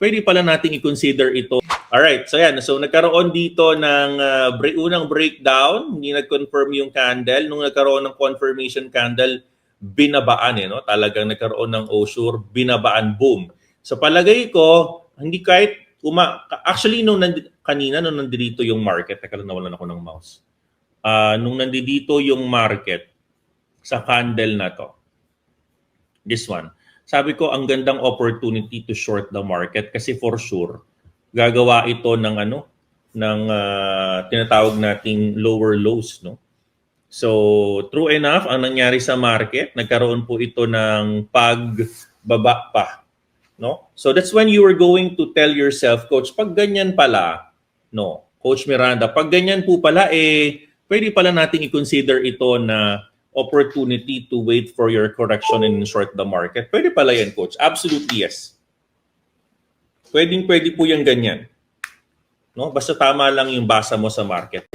pwede pala nating i-consider ito. Alright, so yan. So nagkaroon dito ng unang breakdown, hindi nag-confirm yung candle. Nung nagkaroon ng confirmation candle, binabaan no? Talagang nagkaroon ng osure, binabaan, boom. So palagay ko, hindi kahit actually kanina nung nandito yung market, teka lang, nawalan ako ng mouse. Nung nandito yung market sa candle na to, this one, sabi ko ang gandang opportunity to short the market kasi for sure gagawa ito ng tinatawag nating lower lows, no? So true enough, ang nangyari sa market, nagkaroon po ito ng pagbaba pa, no? So that's when you are going to tell yourself, coach, pag ganyan pala, no, Coach Miranda, pag ganyan po pala pwede pala nating i-consider ito na opportunity to wait for your correction and short the market. Pwede pala yan, coach. Absolutely yes. Pwede po yung ganyan. No? Basta tama lang yung basa mo sa market.